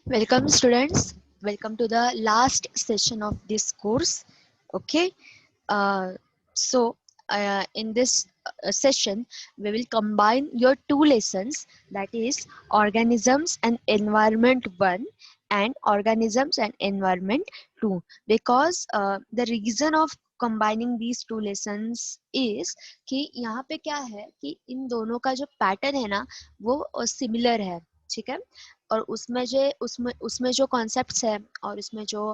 Welcome students. Welcome to the last session of this course. Okay. Uh, in this session, we will combine your two lessons, that is organisms and environment 1 and organisms and environment 2, because the reason of combining these two lessons is कि यहाँ पे क्या है कि इन दोनों का जो pattern है ना वो सिमिलर है. ठीक है. और उसमें जो कॉन्सेप्ट्स है और उसमें जो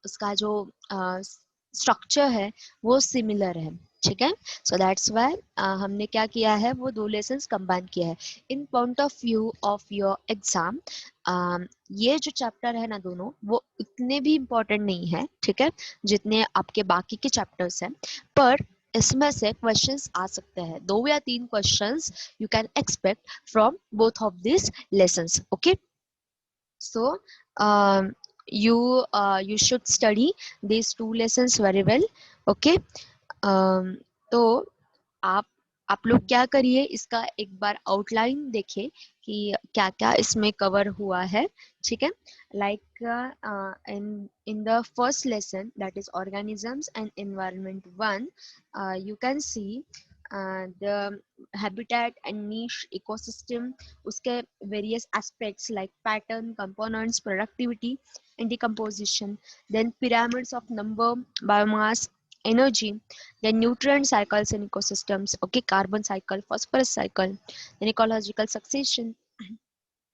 उसका जो स्ट्रक्चर है वो सिमिलर है. ठीक है. सो दैट्स वाई हमने क्या किया है, वो दो लेसन्स कंबाइन किया है. In point of view of your exam, ये जो चैप्टर है ना दोनों, वो इतने भी इम्पोर्टेंट नहीं है, ठीक है, जितने आपके बाकी के चैप्टर्स हैं. पर इसमें से क्वेश्चंस आ सकते हैं, 2 या 3 questions you can expect from both of these lessons. Okay. So you should study these two lessons very well. Okay. तो आप आप लोग क्या करिए, इसका एक बार आउटलाइन देखिए कि क्या क्या इसमें कवर हुआ है. ठीक है. Like in the first lesson, that is organisms and environment 1, you can see the habitat and niche ecosystem, उसके various aspects like pattern, components, productivity and decomposition, then pyramids of number, biomass, energy, then nutrient cycles in ecosystems, okay, carbon cycle, phosphorus cycle, then ecological succession,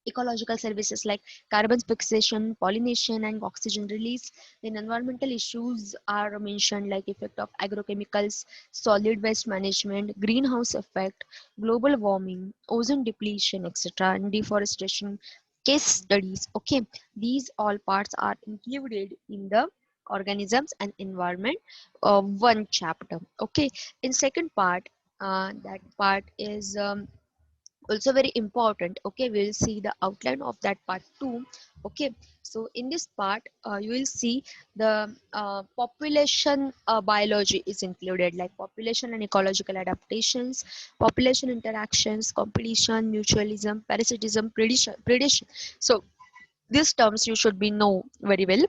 ecological services like carbon fixation, pollination and oxygen release. Then environmental issues are mentioned like effect of agrochemicals, solid waste management, greenhouse effect, global warming, ozone depletion, etc., and deforestation case studies. Okay, these all parts are included in the organisms and environment 1 chapter. Okay. In second part, that part is also very important. Okay, we will see the outline of that part too. Okay. So in this part, you will see the population biology is included, like population and ecological adaptations, population interactions, competition, mutualism, parasitism, predation. So these terms you should be know very well.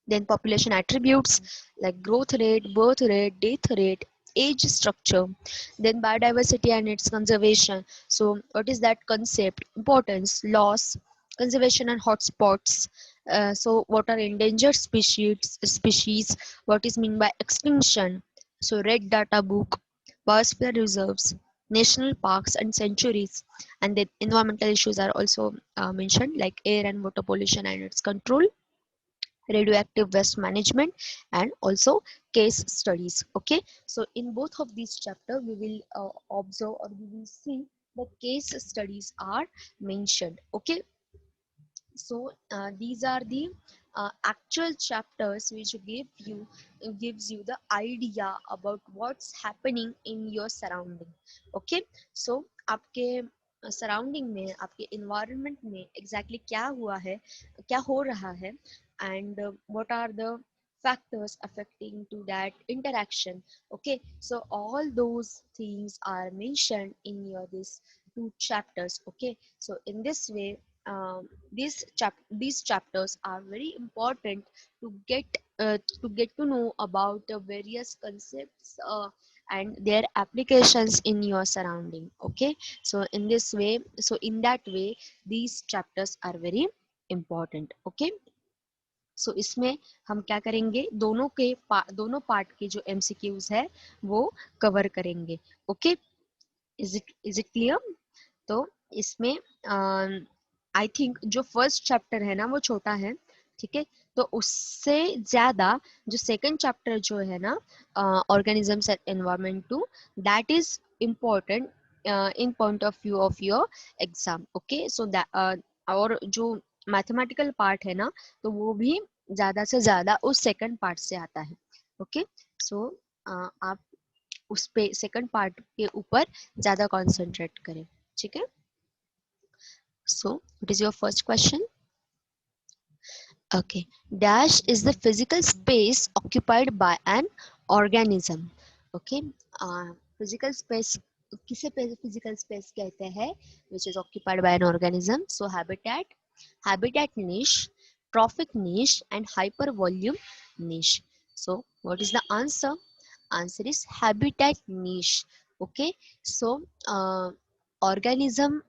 Then population attributes like growth rate, birth rate, death rate, age structure. Then biodiversity and its conservation. So what is that concept? Importance, loss, conservation and hotspots. So what are endangered species? What is mean by extinction? So red data book, biosphere reserves, national parks and sanctuaries. And then environmental issues are also mentioned, like air and water pollution and its control, radioactive waste management, and also case studies. Okay. So in both of these chapter we will observe, or we will see the case studies are mentioned. Okay. So these are the actual chapters which gives you the idea about what's happening in your surrounding. Okay. So आपके surrounding में, आपके environment में exactly क्या हुआ है, क्या हो रहा है, and what are the factors affecting to that interaction. Okay. So all those things are mentioned in your these two chapters. Okay. So in this way, these chapters are very important to get to know about the various concepts and their applications in your surrounding. Okay. So in this way, so in that way, these chapters are very important. Okay. सो इसमें हम क्या करेंगे, दोनों part के जो MCQs है वो cover करेंगे. ओके. Is it clear? तो इसमें आई थिंक जो फर्स्ट चैप्टर है ना वो छोटा है. ठीक है. तो उससे ज्यादा जो सेकंड चैप्टर जो है ना, organisms and environment 2, that is important in point of view of your exam. Okay. So that, और जो मैथमेटिकल पार्ट है ना, तो वो भी ज्यादा से ज्यादा उस सेकंड पार्ट से आता है. ओके. सो आप उस पे सेकंड पार्ट के ऊपर ज्यादा कंसंट्रेट करें. ठीक है. So what is your first question? Okay. Dash is the physical space occupied by an organism. Okay. Physical space किसे फिजिकल स्पेस कहते हैं, which is occupied by an organism. So habitat niche, trophic niche and hyper volume niche. So what is the answer? Answer is habitat niche. Okay, so organism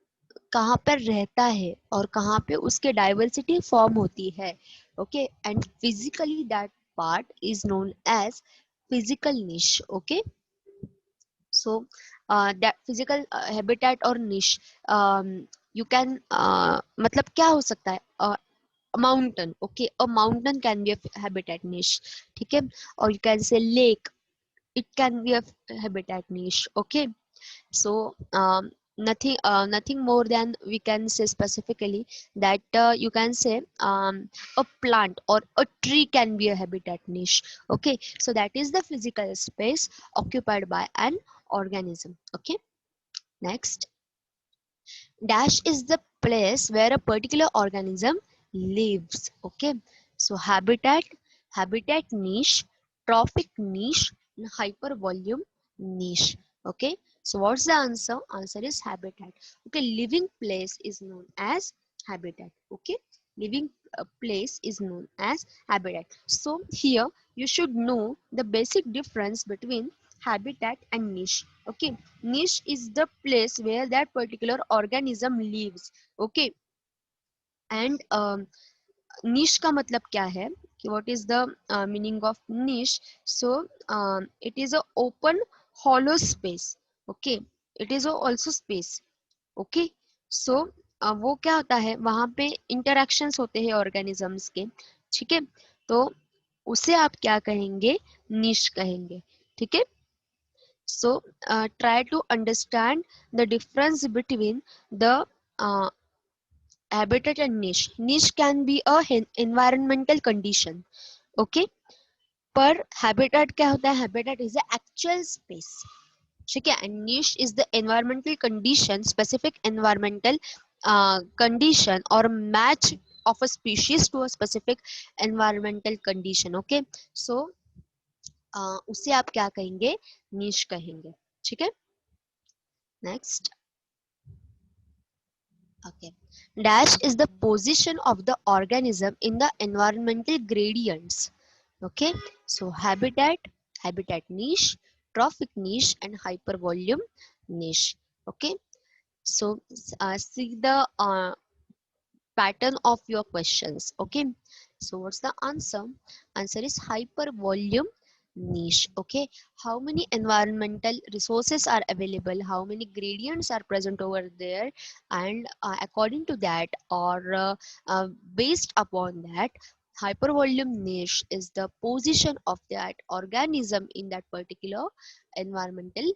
कहाँ पर रहता है और कहाँ पे उसके डाइवर्सिटी फॉर्म होती है. Okay, and physically that part is known as physical niche. Okay, so that physical habitat or niche, you can मतलब क्या हो सकता है, mountain. Okay, a mountain can be a habitat niche. ठीक है, or you can say lake, it can be a habitat niche. Okay, so nothing more than we can say specifically that you can say a plant or a tree can be a habitat niche. Okay, so that is the physical space occupied by an organism. Okay, next, dash is the place where a particular organism lives. Okay, so habitat niche, trophic niche and hyper volume niche. Okay, so what's the answer? Answer is habitat. Okay, living place is known as habitat. Okay, living place is known as habitat. So here you should know the basic difference between habitat and niche. Okay, niche is the place where that particular organism lives. Okay, and niche का मतलब क्या है कि what is the meaning of niche? So it is a open hollow space. Okay, it is also space. Okay, so वो क्या होता है, वहां पे इंटरेक्शंस होते हैं ऑर्गेनिजम्स के. ठीक है, तो उसे आप क्या कहेंगे? निश कहेंगे. ठीक है, so try to understand the difference between the habitat and niche. Niche can be a environmental condition. Okay, पर habitat क्या होता है? Habitat is the actual space. ठीक है, and niche is the environmental condition, specific environmental condition or match of a species to a specific environmental condition. Okay, so उसे आप क्या कहेंगे? niche कहेंगे. ठीक है, next. Okay. Dash is the position of the organism in the environmental gradients. Okay. So habitat niche, trophic niche, and hypervolume niche. Okay. So see the pattern of your questions. Okay, so what's the answer? Answer is hyper volume niche. Okay, how many environmental resources are available, how many gradients are present over there, and according to that or based upon that, hypervolume niche is the position of that organism in that particular environmental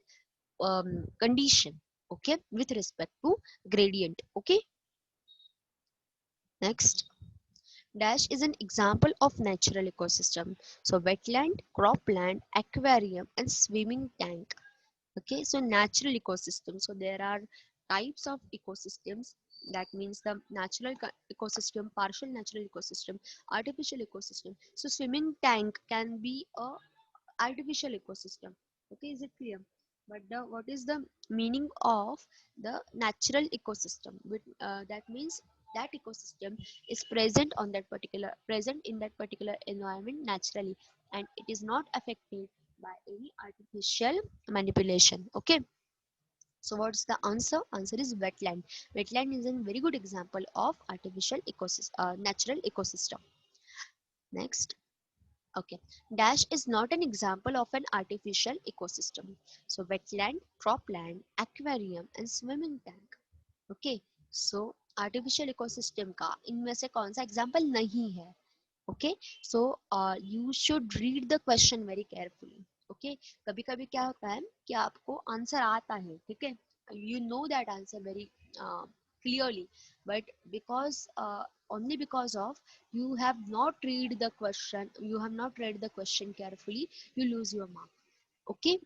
condition. Okay, with respect to gradient. Okay, next. Dash is an example of natural ecosystem. So wetland, cropland, aquarium and swimming tank. Okay, so natural ecosystem. So there are types of ecosystems. That means the natural ecosystem, partial natural ecosystem, artificial ecosystem. So swimming tank can be a artificial ecosystem. Okay, is it clear? But what is the meaning of the natural ecosystem? That means that ecosystem is present in that particular environment naturally, and it is not affected by any artificial manipulation. Okay, so what's the answer? Answer is wetland. Wetland is a very good example of artificial ecosystem, natural ecosystem. Next. Okay, dash is not an example of an artificial ecosystem. So wetland, cropland, aquarium and swimming tank. Okay, so artificial ecosystem का इनमें से कौन सा example नहीं है? Okay, so you should read the question very carefully. Okay, कभी कभी क्या होता है कि आपको आंसर आता है, ठीक है, you know that answer very clearly, but because only because of you have not read the question carefully, you lose your mark. Okay,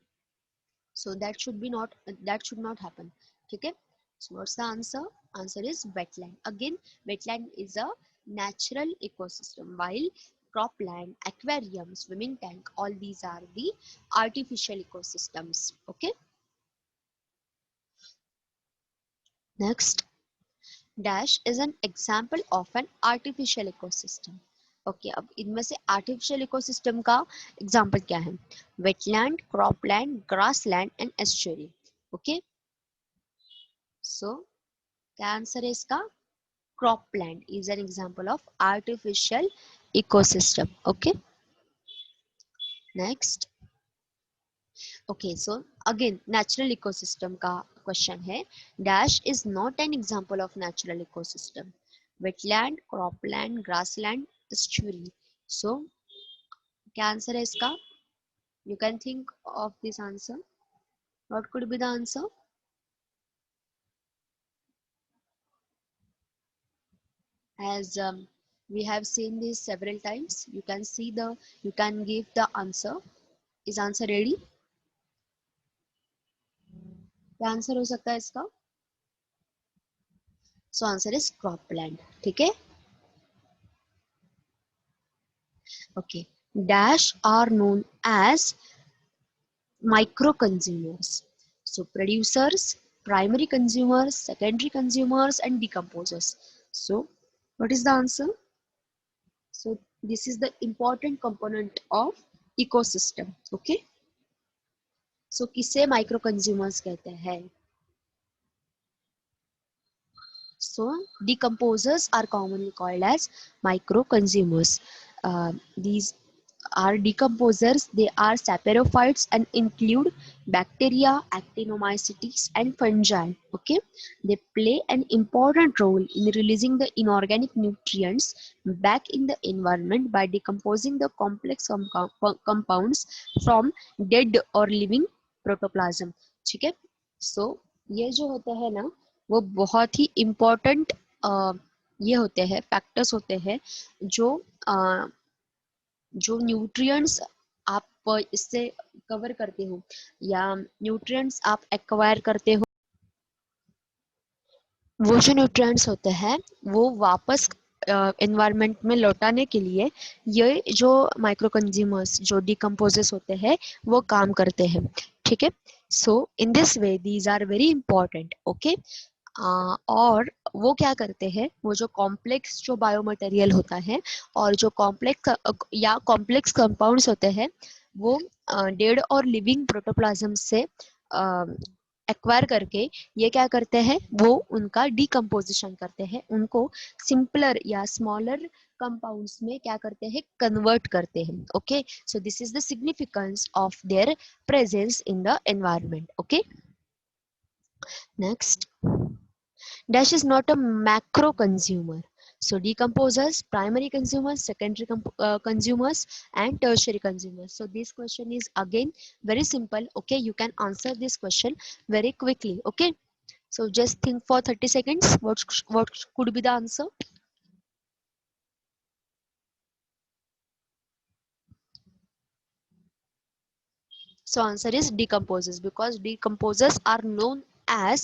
so that should not happen. Okay, so what's the answer? Answer is wetland. Again, wetland is a natural ecosystem, while cropland, aquarium, swimming tank, all these are the artificial ecosystems. Okay, Next, dash is an example of an artificial ecosystem. Okay अब इनमें से artificial ecosystem का example क्या है? Wetland, cropland, grassland and estuary. Okay, so क्या answer है इसका? Cropland is an example of artificial ecosystem. Okay, next. Okay, so again natural ecosystem का क्वेश्चन है. Dash is not an example of natural ecosystem. Wetland, cropland, grassland, estuary. So क्या answer है इसका? You can think of this answer. What could be the answer? As we have seen this several times, you can give the answer. Is answer ready? क्या answer हो सकता है इसका? So answer is cropland. ठीक है, okay. Dash are known as micro consumers. So producers, primary consumers, secondary consumers and decomposers. So what is the answer? So this is the important component of ecosystem. Okay. So किसे micro consumers कहते हैं? So decomposers are commonly called as micro consumers. These are decomposers. They are saprophytes and include bacteria, actinomycetes and fungi. Okay, they play an important role in releasing the inorganic nutrients back in the environment by decomposing the complex compounds from dead or living protoplasm. ठीक है, so ये जो होता है ना, वो बहुत ही important ये होते हैं, फैक्टर्स होते हैं जो जो न्यूट्रिएंट्स आप इससे कवर करते हो या न्यूट्रिएंट्स आप एक्वायर करते हो, वो जो न्यूट्रिएंट्स होते हैं वो वापस एनवायरनमेंट में लौटाने के लिए ये जो माइक्रो कंज्यूमर्स जो डिकम्पोजेस होते हैं वो काम करते हैं. ठीक है, so in this way these are very important. Okay, और वो क्या करते हैं, वो जो कॉम्प्लेक्स जो बायोमटेरियल होता है और जो कॉम्प्लेक्स या कॉम्प्लेक्स कंपाउंड्स होते हैं वो डेड और लिविंग प्रोटोप्लाज्म से एक्वायर करके ये क्या करते हैं, वो उनका डिकम्पोजिशन करते हैं, उनको सिंपलर या स्मॉलर कंपाउंड्स में क्या करते हैं, कन्वर्ट करते हैं. Okay, so this is the significance of their presence in the environment. Okay, next. Dash is not a macro consumer. So decomposers, primary consumers, secondary consumers and tertiary consumers. So this question is again very simple. Okay, you can answer this question very quickly. Okay, so just think for 30 seconds. What could be the answer? So answer is decomposers, because decomposers are known as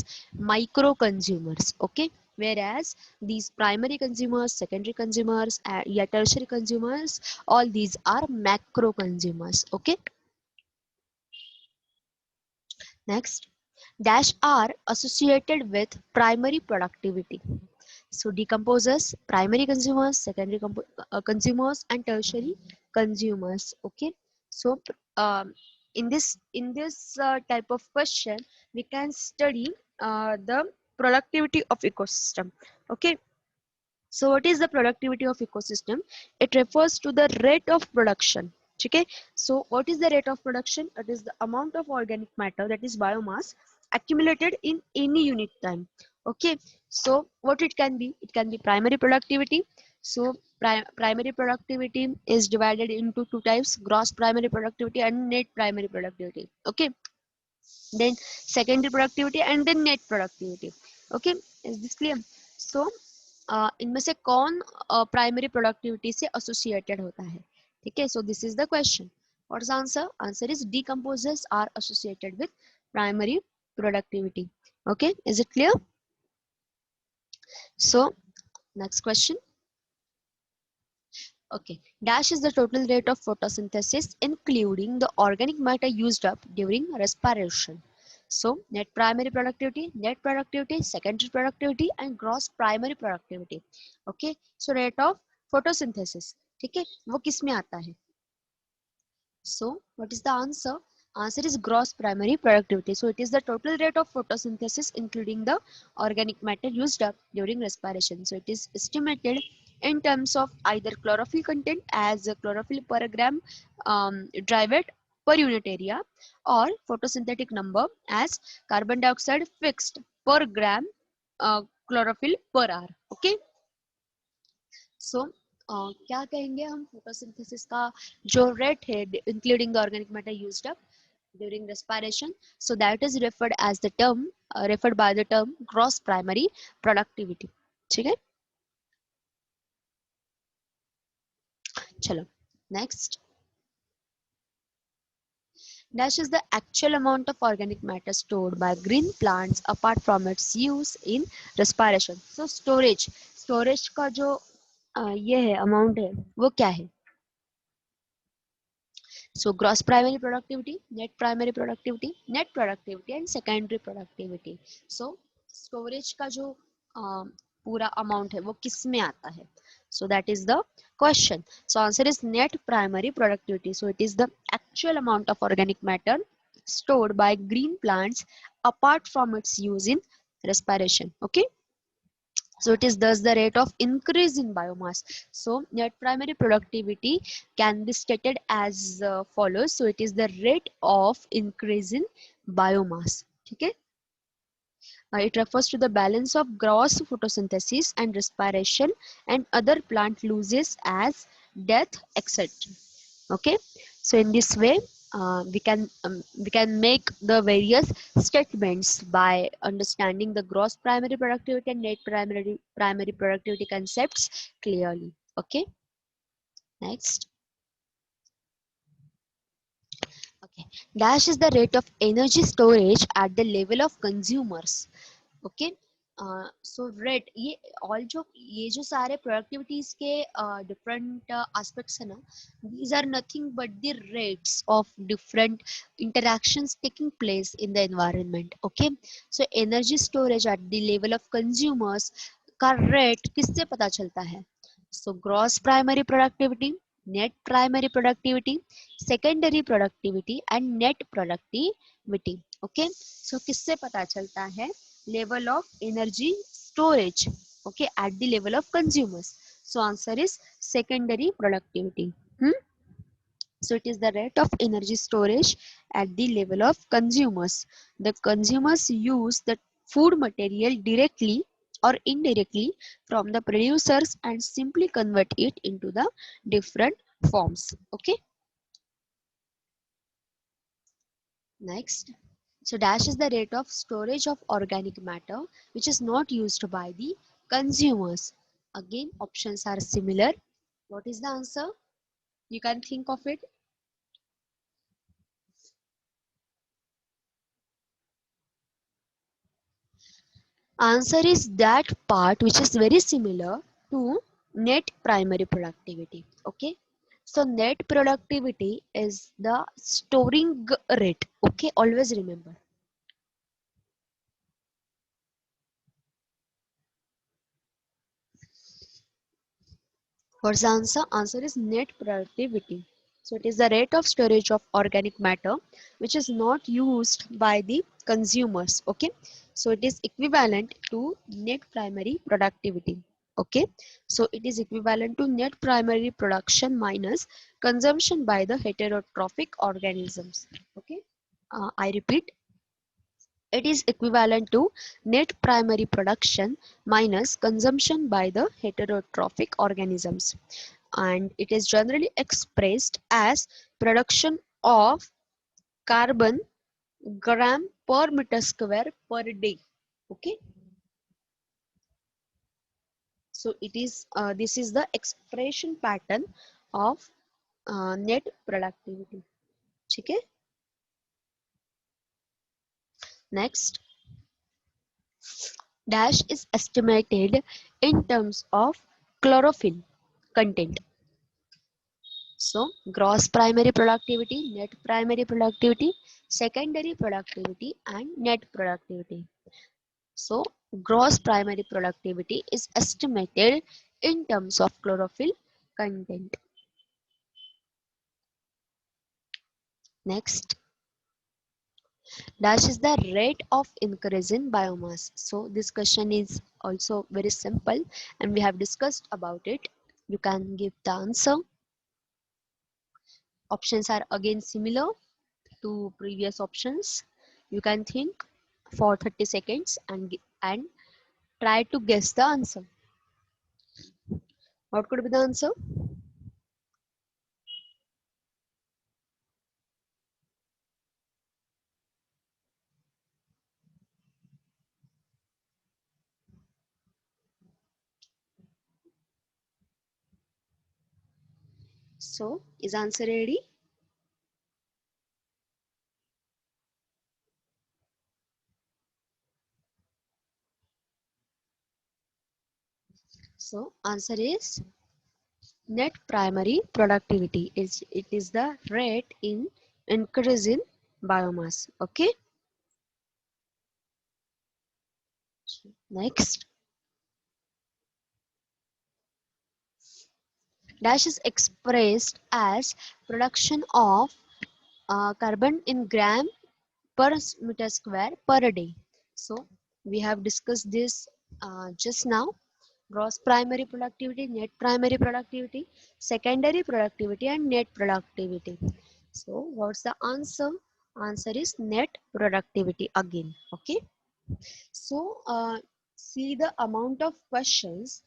micro consumers. Okay, whereas these primary consumers, secondary consumers, yeah, tertiary consumers, all these are macro consumers. Okay, next. Dash are associated with primary productivity. So decomposers, primary consumers, secondary consumers and tertiary consumers. Okay, so in this type of question we can study the productivity of ecosystem. Okay, so what is the productivity of ecosystem? It refers to the rate of production. Okay, so what is the rate of production? It is the amount of organic matter, that is biomass, accumulated in any unit time. Okay, so what it can be? It can be primary productivity. So primary productivity is divided into two types: gross primary productivity and net primary productivity. Okay, then secondary productivity and then net productivity. Okay, is this clear? So इनमें से कौन primary productivity से associated होता है? ठीक है, so this is the question. What is answer? Answer is decomposers are associated with primary productivity. Okay, is it clear? So next question. Okay, dash is the total rate of photosynthesis including the organic matter used up during respiration. So net primary productivity, secondary productivity and gross primary productivity. Okay, so rate of photosynthesis, ठीक है, वो किस में आता है? So what is the answer? Answer is gross primary productivity. So it is the total rate of photosynthesis including the organic matter used up during respiration. So it is estimated in terms of either chlorophyll content as a chlorophyll per gram derivative per unit area, or photosynthetic number as carbon dioxide fixed per gram chlorophyll per hour. Okay. सो क्या कहेंगे हम photosynthesis का जो rate है including the organic matter used up during respiration, so that is referred by the term gross primary productivity. ठीक है, चलो next. Dash is the actual amount of organic matter stored by green plants apart from its use in respiration. So storage का जो ये है amount है वो क्या है? So gross primary productivity, net productivity and secondary productivity. So storage का जो पूरा amount है वो किस में आता है? So that is the question. So answer is net primary productivity. So it is the actual amount of organic matter stored by green plants apart from its use in respiration. Okay. So it is thus the rate of increase in biomass. So net primary productivity can be stated as follows. So it is the rate of increase in biomass. Okay. It refers to the balance of gross photosynthesis and respiration and other plant losses as death, etc. Okay, so in this way we can make the various statements by understanding the gross primary productivity and net primary productivity concepts clearly. Okay, next. Okay, dash is the rate of energy storage at the level of consumers. Okay, so rate ये all जो ये जो सारे प्रोडक्टिविटीज के different aspects है ना, these are nothing but the rates of different interactions taking place in the environment. Okay, so energy storage at the level of consumers का rate किससे पता चलता है? So gross primary productivity, net primary productivity, secondary productivity and net productivity. Okay, so किससे पता चलता है? Level of energy storage, okay, at the level of consumers. So answer is secondary productivity. So it is the rate of energy storage at the level of consumers. The consumers use the food material directly or indirectly from the producers and simply convert it into the different forms. Okay, next. So dash is the rate of storage of organic matter which is not used by the consumers. Again, options are similar. What is the answer? You can think of it. Answer is that part which is very similar to net primary productivity. Okay. So net productivity is the storing rate. Okay. Always remember. What's the answer? Answer is net productivity. So it is the rate of storage of organic matter which is not used by the consumers. Okay. So it is equivalent to net primary productivity. Okay. So it is equivalent to net primary production minus consumption by the heterotrophic organisms. Okay. I repeat, it is equivalent to net primary production minus consumption by the heterotrophic organisms, and it is generally expressed as production of carbon gram per meter square per day. Okay, so it is this is the expression pattern of net productivity. Okay, next. Dash is estimated in terms of chlorophyll content. So gross primary productivity, net primary productivity, secondary productivity and net productivity. So gross primary productivity is estimated in terms of chlorophyll content. Next, dash is the rate of increase in biomass. So this question is also very simple and we have discussed about it. You can give the answer. Options are again similar to previous options. You can think for 30 seconds and try to guess the answer. What could be the answer? So is answer ready? So answer is net primary productivity. It is the rate in increase in biomass. Okay. Next, dash is expressed as production of carbon in gram per meter square per day. So we have discussed this just now. Gross primary productivity, net primary productivity, secondary productivity and net productivity. So what's the answer? Answer is net productivity again. Okay. So see the amount of questions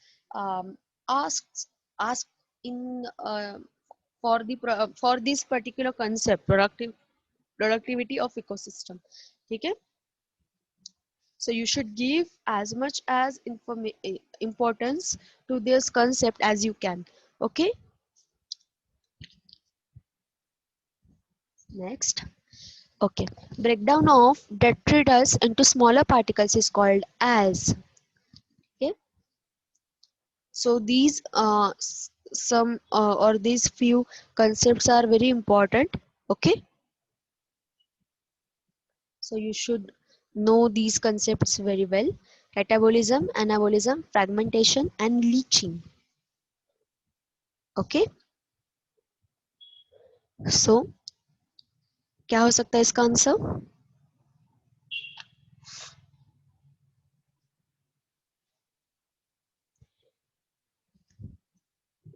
asked asked in for this particular concept, productivity of ecosystem. Okay. So you should give as much as importance to this concept as you can. Okay. Next. Okay. Breakdown of detritus into smaller particles is called as. Okay. So these some or these few concepts are very important. Okay. So you should know these concepts very well. Catabolism, anabolism, fragmentation and leaching. Okay. So क्या हो सकता है इसका answer?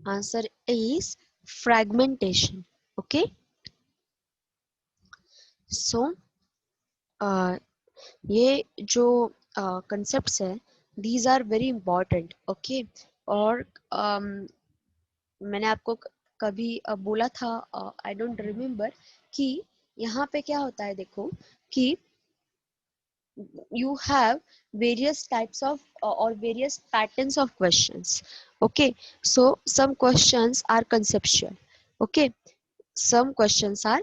Answer is fragmentation. Okay. So ये जो concepts है, these are very important. Okay. और मैंने आपको कभी बोला था, आई डोंट रिमेम्बर, कि यहाँ पे क्या होता है, देखो कि you have various types of or various patterns of questions. Okay, so some questions are conceptual. Okay, some questions are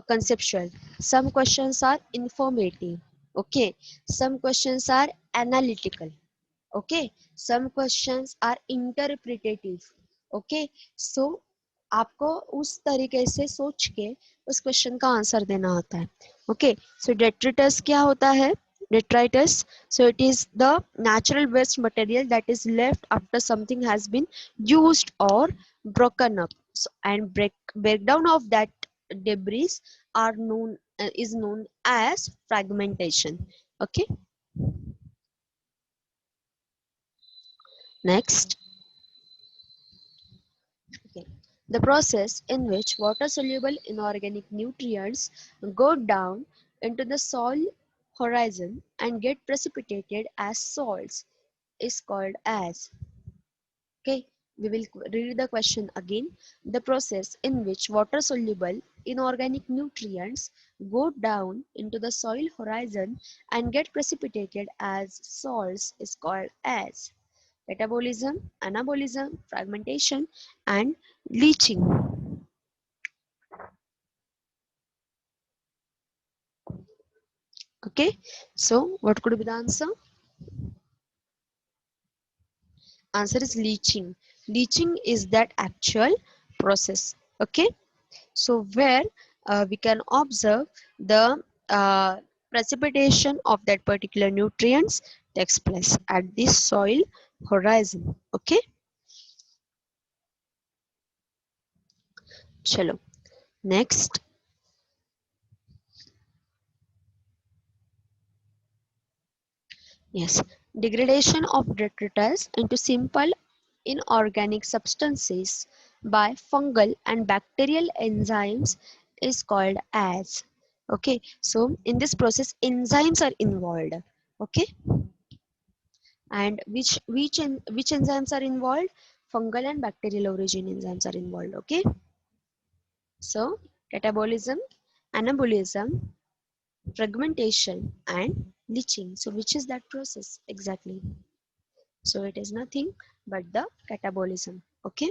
conceptual, some questions are informative. Okay, some questions are analytical. Okay, some questions are interpretative. Okay, so आपको उस तरीके से सोच के उस question का answer देना होता है. ओके, सो डेट्रिटस क्या होता है? Detritus, so it is the natural waste material that is left after something has been used or broken up. So, and breakdown of that debris are known is known as fragmentation. Okay. Next. Okay. The process in which water-soluble inorganic nutrients go down into the soil horizon and get precipitated as salts is called as. Okay, we will read the question again. The process in which water-soluble inorganic nutrients go down into the soil horizon and get precipitated as salts is called as metabolism, anabolism, fragmentation, and leaching. Okay, so what could be the answer? Answer is leaching. Leaching is that actual process. Okay, so where we can observe the precipitation of that particular nutrients takes place at this soil horizon. Okay, chalo. Next, yes, degradation of detritus into simple inorganic substances by fungal and bacterial enzymes is called as. Okay, so in this process enzymes are involved. Okay, and which enzymes are involved? Fungal and bacterial origin enzymes are involved. Okay, so catabolism, anabolism, fragmentation and leaching. So which is that process exactly? So it is nothing but the catabolism. Okay,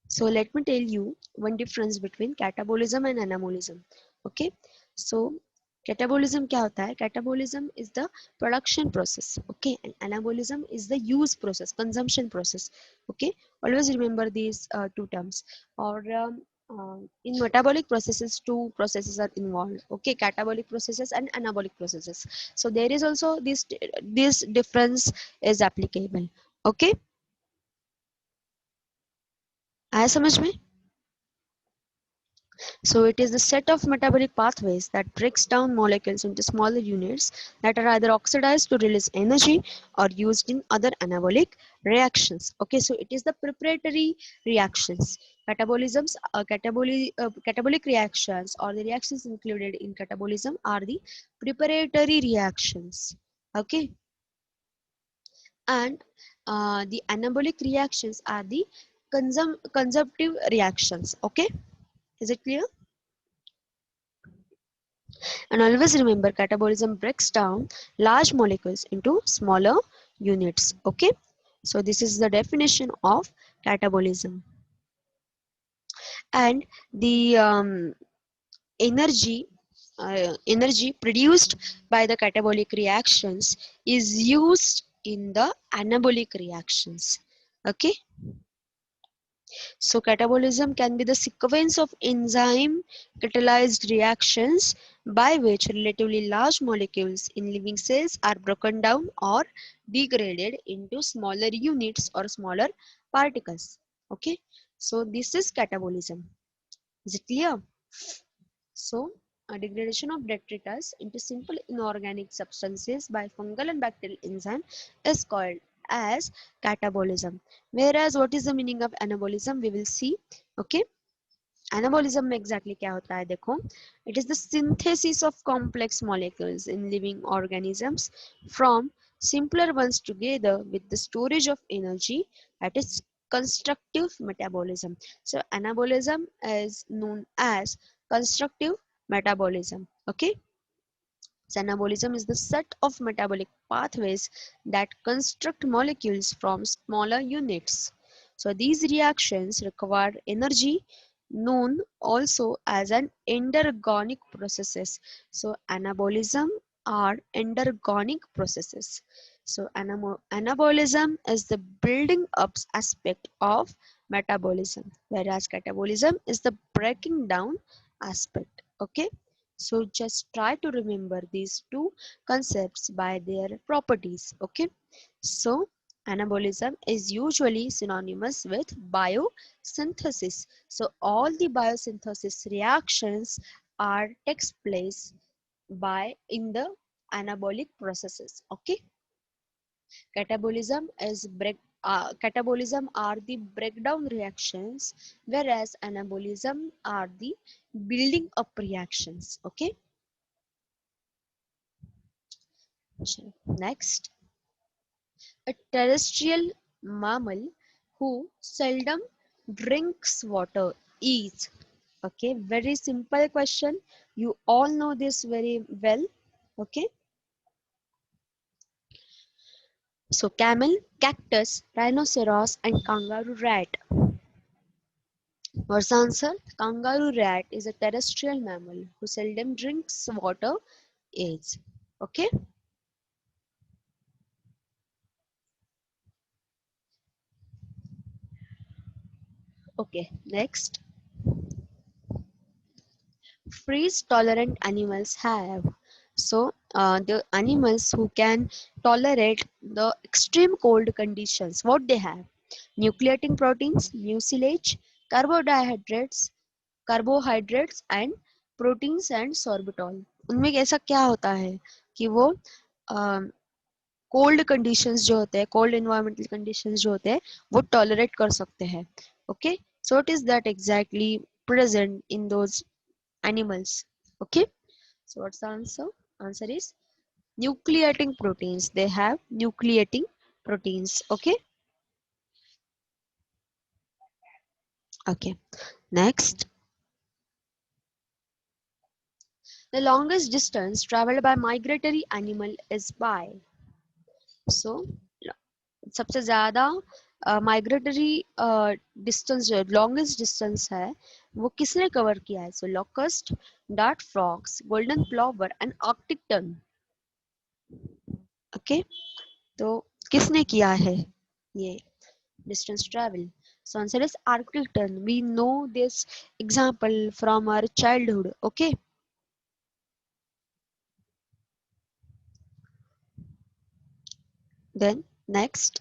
so let me tell you one difference between catabolism and anabolism. Okay, so catabolism क्या होता है? Catabolism is the production process. Okay, and anabolism is the use process, consumption process. Okay, always remember these two terms. Or in metabolic processes, two processes are involved. Okay, catabolic processes and anabolic processes. So there is also this difference is applicable. Okay, आया समझ में? So it is the set of metabolic pathways that breaks down molecules into smaller units that are either oxidized to release energy or used in other anabolic reactions. Okay, so it is the preparatory reactions. Catabolic reactions or the reactions included in catabolism are the preparatory reactions. Okay, and the anabolic reactions are the consumptive reactions. Okay, is it clear? And always remember catabolism breaks down large molecules into smaller units. Okay, so this is the definition of catabolism. And the energy energy produced by the catabolic reactions is used in the anabolic reactions. Okay, so catabolism can be the sequence of enzyme catalyzed reactions by which relatively large molecules in living cells are broken down or degraded into smaller units or smaller particles. Okay, so this is catabolism. Is it clear? So, a degradation of detritus into simple inorganic substances by fungal and bacterial enzyme is called as catabolism. Whereas, what is the meaning of anabolism? We will see. Okay. Anabolism में exactly क्या होता है देखो. It is the synthesis of complex molecules in living organisms from simpler ones together with the storage of energy. That is constructive metabolism. So anabolism is known as constructive metabolism. Okay, so anabolism is the set of metabolic pathways that construct molecules from smaller units. So these reactions require energy, known also as an endergonic processes. So anabolism are endergonic processes. So anabolism is the building up aspect of metabolism, whereas catabolism is the breaking down aspect. Okay, so just try to remember these two concepts by their properties. Okay, so anabolism is usually synonymous with biosynthesis. So all the biosynthesis reactions are takes place by in the anabolic processes. Okay, catabolism are the breakdown reactions, whereas anabolism are the building up reactions. Okay, next, a terrestrial mammal who seldom drinks water is. Okay, very simple question. You all know this very well. Okay, so camel, cactus, rhinoceros, and kangaroo rat. What's the answer? Kangaroo rat is a terrestrial mammal who seldom drinks water. Is. Okay. Okay, next, freeze tolerant animals have. So the animals who can tolerate the extreme cold conditions, what they have? Nucleating proteins, mucilage, carbohydrates, and proteins and sorbitol. उनमें ऐसा क्या होता है कि वो cold conditions जो होते हैं, कोल्ड एनवायरमेंटल कंडीशंस जो होते हैं, वो टॉलरेट कर सकते हैं। Okay, so it is that exactly present in those animals. Okay, so what's the answer? Answer is nucleating proteins. They have nucleating proteins. Okay, okay, next, the longest distance traveled by migratory animal is by. So सबसे ज्यादा migratory distance जो longest distance है वो किसने cover किया है? So locust, dart frogs, golden plover and Arctic tern. Okay, तो किसने किया है ये distance travel? So answer is Arctic tern. We know this example from our childhood. Okay, then next,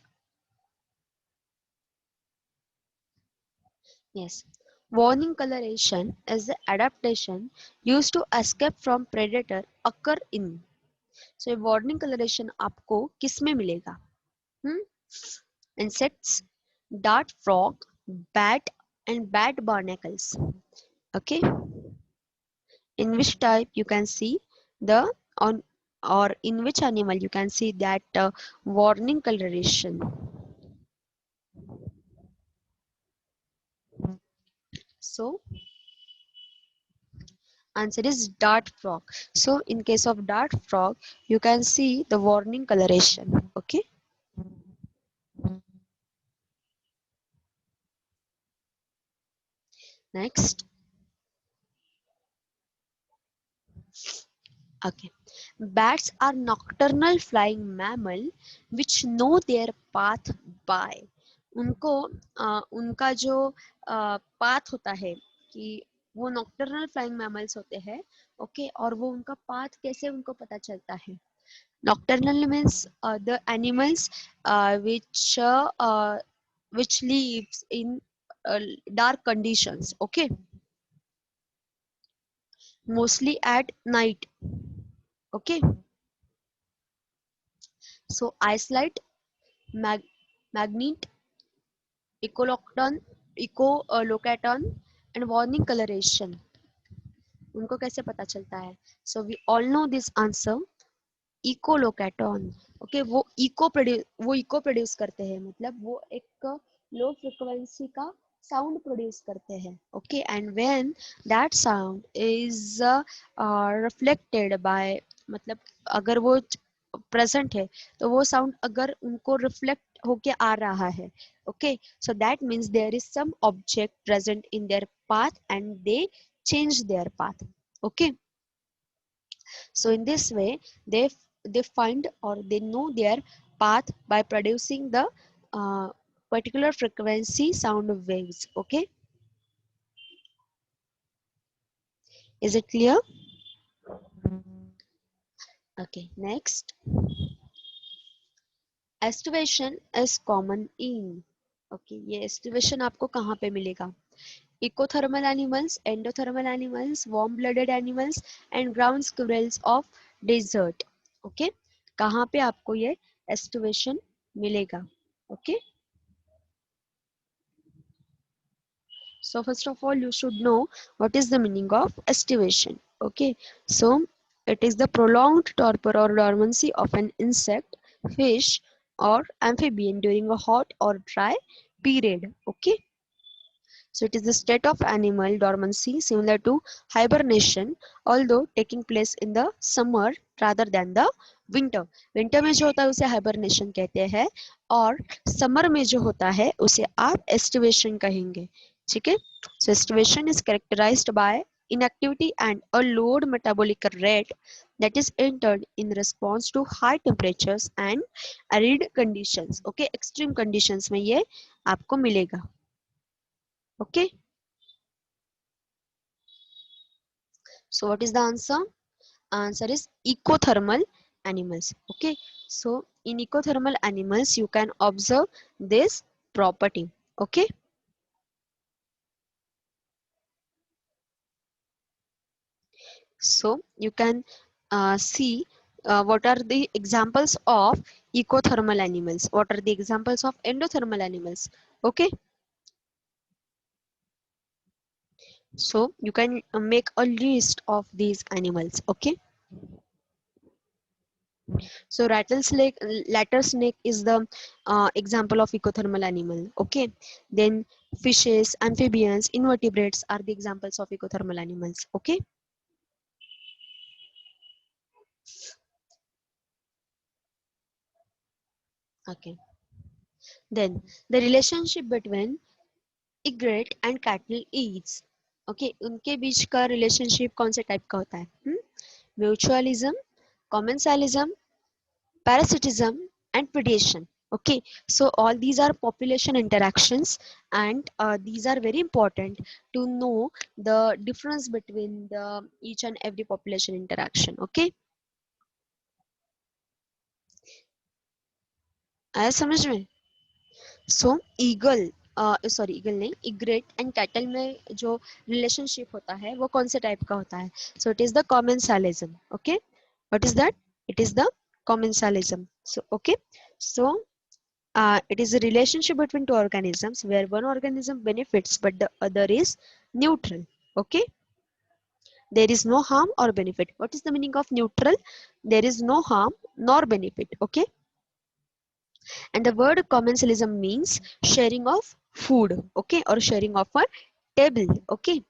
yes, warning coloration is the adaptation used to escape from predator occur in. So warning coloration आपको किस में मिलेगा? Insects, dart frog, bat and bat barnacles. Okay, in which type you can see the on, or in which animal you can see that warning coloration? So answer is dart frog. So in case of dart frog you can see the warning coloration. Okay, next, okay, bats are nocturnal flying mammal which know their path by. उनको उनका जो path होता है कि वो nocturnal flying mammals होते हैं। Okay, और वो उनका पाथ कैसे उनको पता चलता है? Nocturnal means the animals which lives in dark conditions. Okay, mostly at night. Okay, so isolite, mag- magnet, echolocton, ecolocaton and warning coloration, उनको कैसे पता चलता है? So we all know this answer, echolocation. Okay, वो echo produce करते हैं, मतलब वो एक लो फ्रिक्वेंसी का साउंड प्रोड्यूस करते हैं। Okay, and when that sound is reflected by, मतलब अगर वो प्रेजेंट है तो वो साउंड अगर उनको रिफ्लेक्ट होके आ रहा है, okay, so that means there is some object present in their path and they change their path. Okay, so in this way they find or they know their path by producing the uh, particular frequency sound waves. Okay, is it clear? Okay, next, estivation is common in. Okay, ये estivation आपको कहाँ पे मिलेगा? Ecothermal animals, endothermal animals, warm-blooded animals and ground squirrels of desert. Okay, कहाँ पे आपको ये estivation मिलेगा? Okay, so first of all you should know what is the meaning of estivation. Okay, so it is the prolonged torpor or dormancy of an insect, fish or amphibian during a hot or dry period. Okay, so it is the state of animal dormancy similar to hibernation, although taking place in the summer rather than the winter. Winter में जो होता है उसे hibernation कहते हैं और summer में जो होता है उसे आप estivation कहेंगे। ठीक है, so estivation is characterized by inactivity and a low metabolic rate that is entered in response to high temperatures and arid conditions. Okay, extreme conditions में ये आपको मिलेगा। Okay, so what is the answer? Answer is ecothermal animals. Okay, so in ecothermal animals you can observe this property. Okay, so you can see what are the examples of ecothermal animals, what are the examples of endothermal animals. Okay, so you can make a list of these animals. Okay, so rattlesnake is the example of ecothermal animal. Okay, then fishes, amphibians, invertebrates are the examples of ecothermal animals. Okay, okay, then the relationship between egret and cattle is, okay, उनके बीच का relationship कौन से type का होता है? Mutualism, commensalism, parasitism and predation. Okay, so all these are population interactions, and these are very important to know the difference between the each and every population interaction. Okay, आया समझ में? सो eagle, sorry eagle नहीं, egret and cattle में जो relationship होता है वो कौन से टाइप का होता है? So it is the commensalism. Okay, what is that? It is the commensalism. So okay, so it is a relationship between two organisms where one organism benefits but the other is neutral. Okay, there is no harm or benefit. What is the meaning of neutral? There is no harm nor benefit. Okay, and the word commensalism means sharing of food. Okay, or sharing of a table. Okay,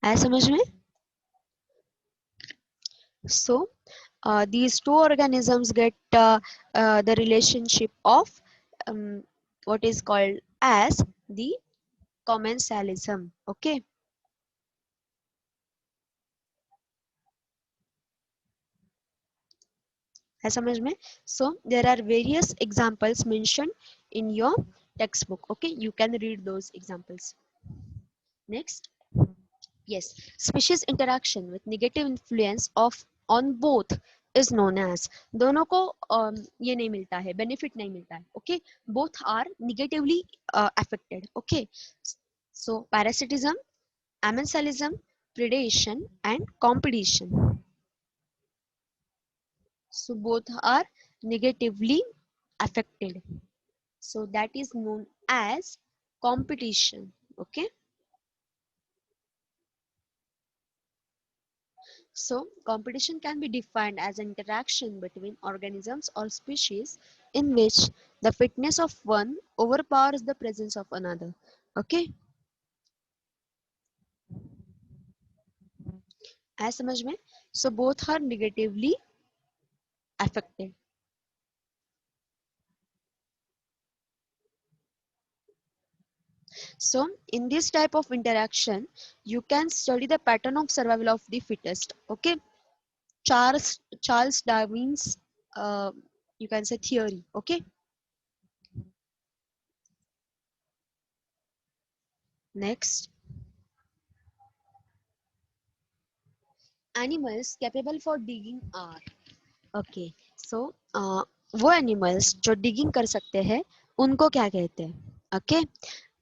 आया समझ में? So these two organisms get the relationship of what is called as the commensalism. Okay, है समझ में? So there are various examples mentioned in your textbook. Okay, you can read those examples. Next, yes, species interaction with negative influence of on both is known as, दोनों को ये नहीं मिलता है, benefit नहीं मिलता है. Okay, both are negatively affected. Okay, so parasitism, amensalism, predation and competition. So both are negatively affected. So that is known as competition. Okay, so competition can be defined as an interaction between organisms or species in which the fitness of one overpowers the presence of another. Okay, as समझ में? So both are negatively affected. So in this type of interaction you can study the pattern of survival of the fittest. Okay, Charles Darwin's you can say theory. Okay, next, animals capable for digging are, okay, so वो animals जो digging कर सकते हैं उनको क्या कहते हैं? Okay,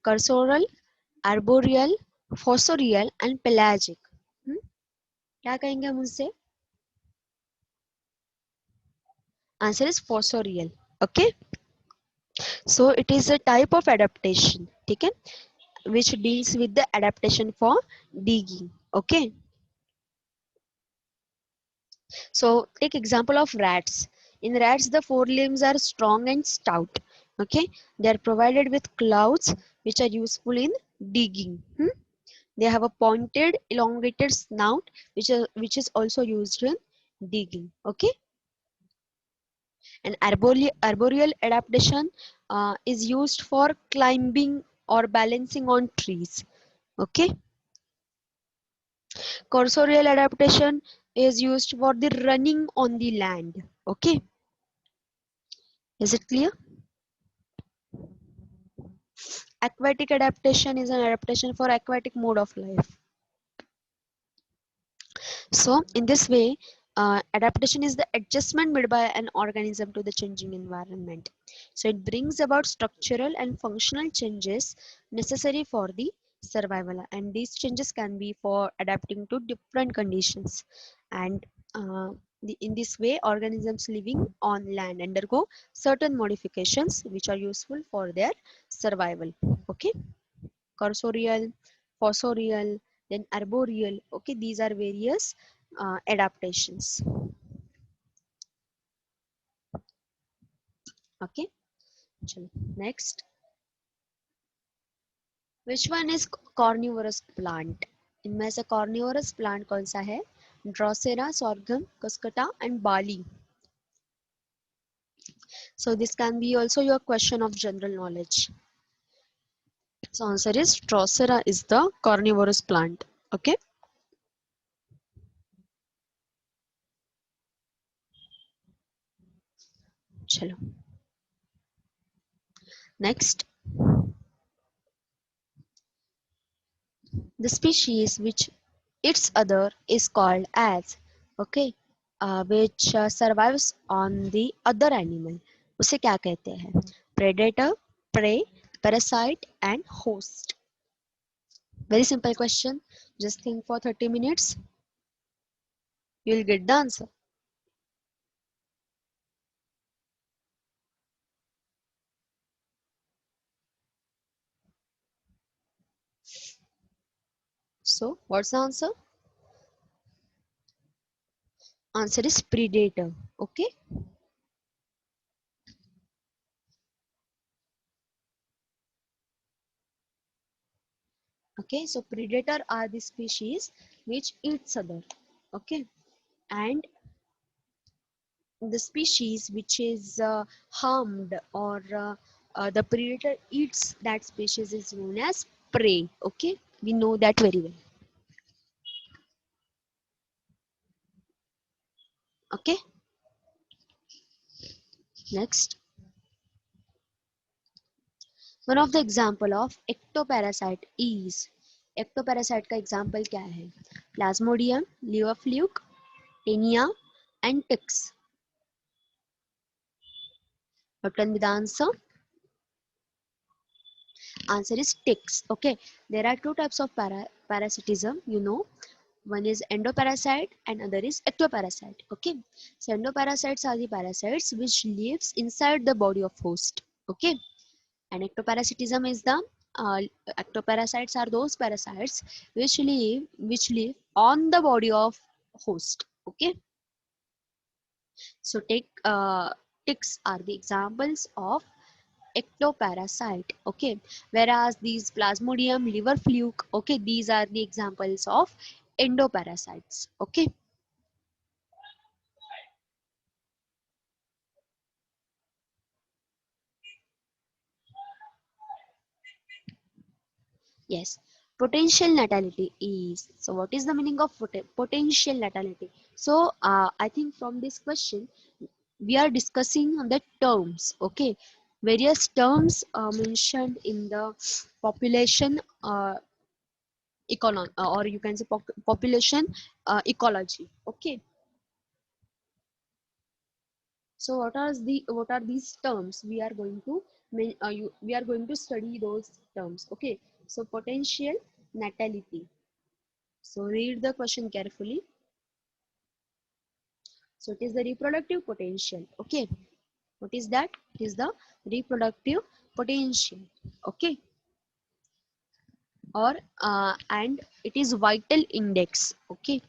cursorial, arboreal, fossorial and pelagic. क्या कहेंगे हम उनसे? Answer is fossorial. Okay, so it is a type of adaptation, ठीक है, which deals with the adaptation for digging. Okay, so take example of rats. In rats, the forelimbs are strong and stout. Okay, they are provided with claws which are useful in digging. They have a pointed, elongated snout which is also used in digging. Okay, and arboreal adaptation is used for climbing or balancing on trees. Okay, cursorial adaptation is used for the running on the land. Okay, is it clear? Aquatic adaptation is an adaptation for aquatic mode of life. So in this way, adaptation is the adjustment made by an organism to the changing environment. So it brings about structural and functional changes necessary for the survival, and these changes can be for adapting to different conditions. And in this way, organisms living on land undergo certain modifications which are useful for their survival. Okay, cursorial, fossorial, then arboreal. Okay, these are various adaptations. Okay, चलो next. Which one is carnivorous plant? इनमें से carnivorous plant कौन सा है? Drosera, sorghum, cuscata and barley. So this can be also your question of general knowledge. So answer is Drosera is the carnivorous plant. Okay. चलो next. The species which its other is called as, okay, which survives on the other animal. उसे क्या कहते हैं? Predator, prey, parasite and host. Very simple question. Just think for 30 minutes. You will get the answer. So what's the answer? Answer is predator. Okay. Okay. So predator are the species which eats other. Okay. And the species which is harmed, or the predator eats that species, is known as prey. Okay, we know that very well. Okay, next. One of the example of ectoparasite is, ectoparasite का example क्या है? Plasmodium, liver fluke, tinea and ticks. What can be the answer? Answer is ticks. Okay, there are two types of parasitism, you know. One is endoparasite and other is ectoparasite. Okay, so endoparasites are the parasites which lives inside the body of host. Okay, and ectoparasitism is the uh, ectoparasites are those parasites which live on the body of host. Okay, so take ticks are the examples of ectoparasite. Okay, whereas these plasmodium, liver fluke, okay, these are the examples of endoparasites. Okay. Yes, potential natality is. So, what is the meaning of potential natality? So, I think from this question, we are discussing the terms. Okay, various terms mentioned in the population economy, or you can say population ecology. Okay, so what are these terms? We are going to we are going to study those terms. Okay, so potential natality. So read the question carefully. So it is the reproductive potential. Okay. What is that? It is the reproductive potential. Okay. Or and it is vital index. Okay.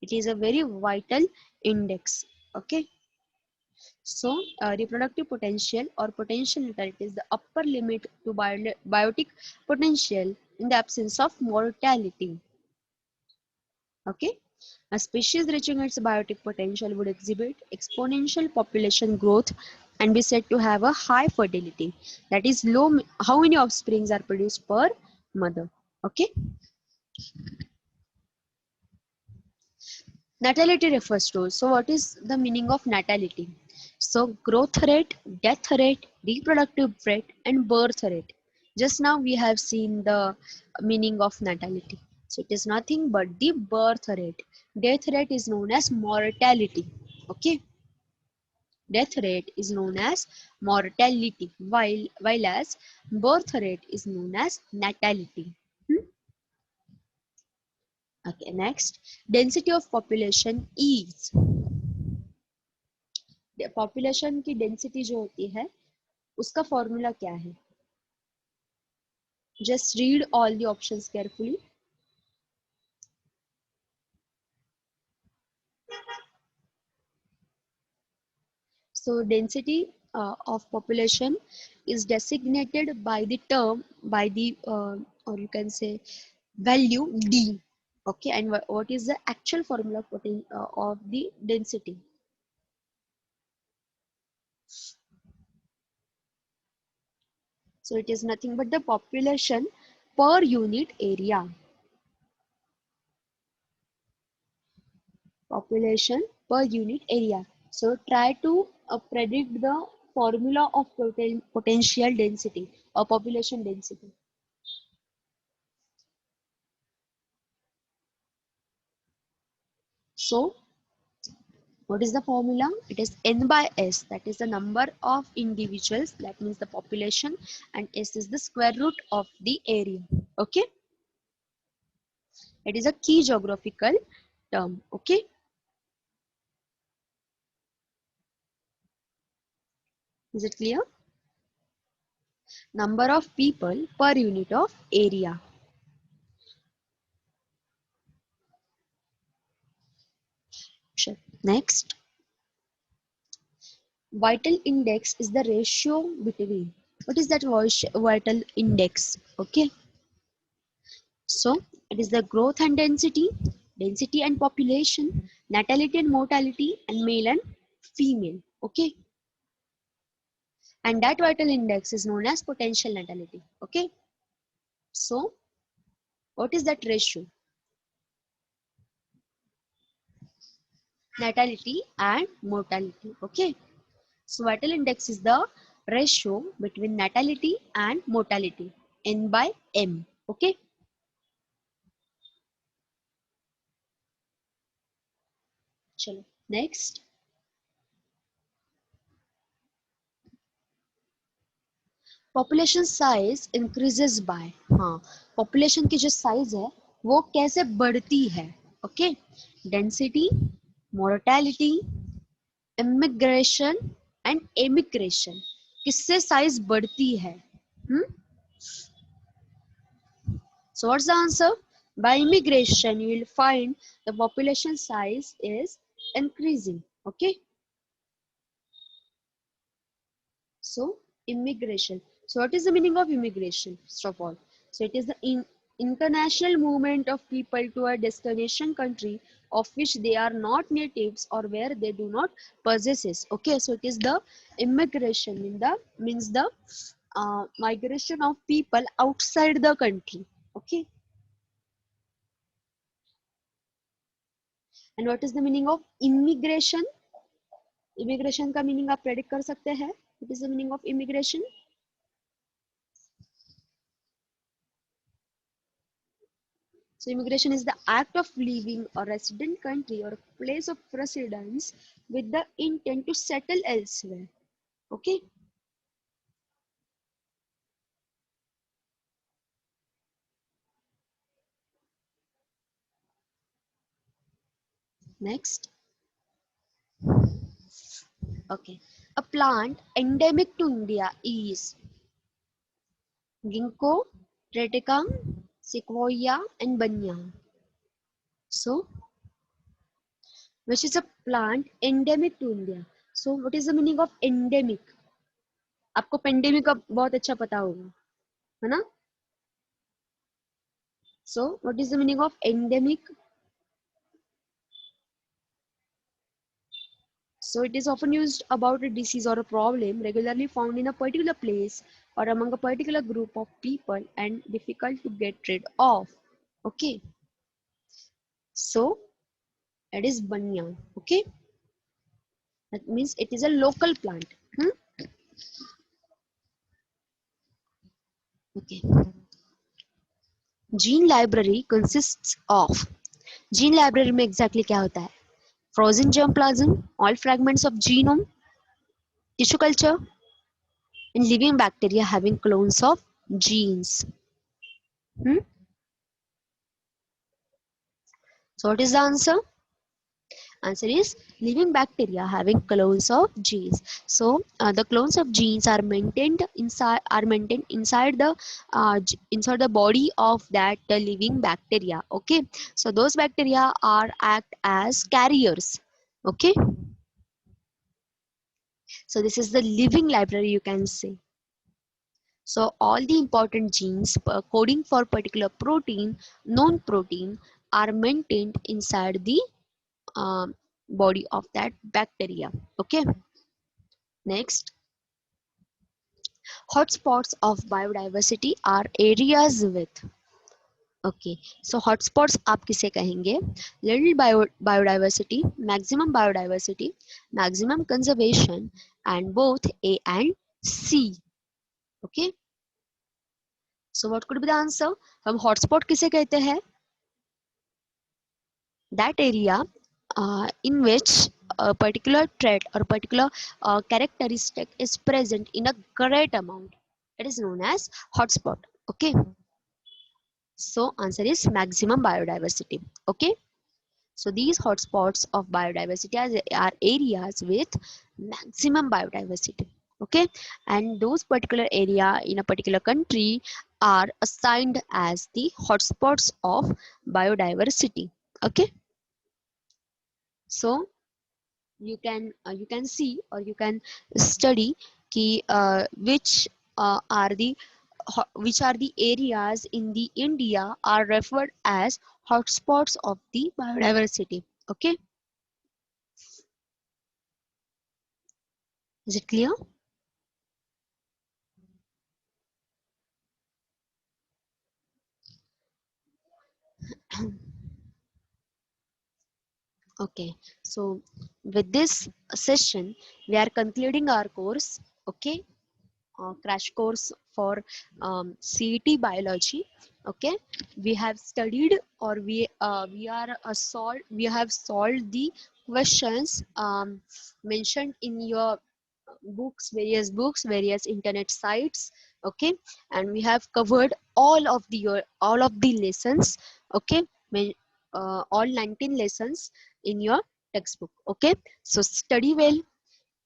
It is a very vital index. Okay. So reproductive potential or potential natality is the upper limit to biotic potential in the absence of mortality. Okay. A species reaching its biotic potential would exhibit exponential population growth and be said to have a high fertility. That is low, how many offsprings are produced per mother. Okay. Natality refers to, so what is the meaning of natality? So growth rate, death rate, reproductive rate and birth rate. Just now we have seen the meaning of natality. So it is nothing but the birth rate. Death rate is known as mortality. Okay. Death rate is known as mortality, while as birth rate is known as natality. Hmm? Okay, next, density of population is, population की density जो होती है उसका formula क्या है? Just read all the options carefully. So density of population is designated by the term, by the or you can say value d. Okay, and what is the actual formula of the density? So it is nothing but the population per unit area. Population per unit area. So try to predict the formula of potential density or population density. So what is the formula? It is n by s, that is the number of individuals, that means the population, and s is the square root of the area. Okay, it is a key geographical term. Okay, is it clear? Number of people per unit of area. Sure. Next, vital index is the ratio between, what is that vital index? Okay, so it is the growth and density, density and population, natality and mortality, and male and female. Okay, and that vital index is known as potential natality. Okay, so what is that ratio? Natality and mortality. Okay, so vital index is the ratio between natality and mortality, n by m. Okay, chalo next. Population size increases by, हाँ, population की जो size है वो कैसे बढ़ती है? Okay, density, mortality, immigration and emigration, किससे size बढ़ती है? So what's the answer? By immigration you will find the population size is increasing. Okay, so immigration. So what is the meaning of immigration? First of all, so it is the international movement of people to a destination country of which they are not natives or where they do not possess. Okay, so it is the immigration in the means the migration of people outside the country. Okay, and what is the meaning of immigration? Immigration का meaning आप predict कर सकते हैं? What is the meaning of immigration? So immigration is the act of leaving a resident country or place of residence with the intent to settle elsewhere. Okay. Next. Okay. A plant endemic to India is ginkgo, triticum, sequoia, and banyan. So, which is a plant endemic to India? So, what is the meaning of endemic? आपको pandemic का बहुत अच्छा पता होगा, है ना? So, what is the meaning of endemic? So, it is often used about a disease or a problem regularly found in a particular place or among a particular group of people and difficult to get rid of. Okay. So, it is banyan. Okay. That means it is a local plant. Hmm? Okay. Gene library consists of, gene library में exactly क्या होता है? Frozen germplasm, all fragments of genome, tissue culture, and living bacteria having clones of genes. Hmm? So what is the answer? Answer is living bacteria having clones of genes. So the clones of genes are maintained inside the inside the body of that living bacteria. Okay, so those bacteria are act as carriers. Okay, so this is the living library, you can say. So all the important genes coding for particular protein, known protein, are maintained inside the um, body of that bacteria. Okay, next, hotspots of biodiversity are areas with. Okay, so hotspots आप किसे कहेंगे? Little biodiversity, maximum conservation, and both A and C. Okay, so what could be the answer? हम hotspot किसे कहते हैं? That area in which a particular trait or particular characteristic is present in a great amount, it is known as hotspot. Okay, so answer is maximum biodiversity. Okay, so these hotspots of biodiversity are areas with maximum biodiversity. Okay, and those particular area in a particular country are assigned as the hotspots of biodiversity. Okay, so you can see or you can study ki which are the areas in the India are referred as hotspots of the biodiversity. Okay, is it clear? Okay, so with this session we are concluding our course. Okay, crash course for CET biology. Okay, we have studied or we have solved the questions mentioned in your books, various internet sites. Okay, and we have covered all of the lessons. Okay, all 19 lessons in your textbook. Okay, so study well,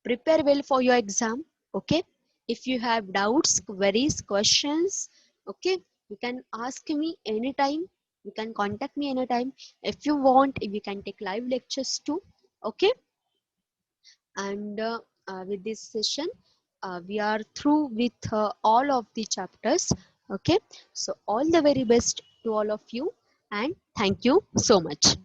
prepare well for your exam. Okay, if you have doubts, queries, questions, okay, you can ask me anytime, you can contact me anytime. If you want, we can take live lectures too. Okay, and with this session we are through with all of the chapters. Okay, so all the very best to all of you, and thank you so much.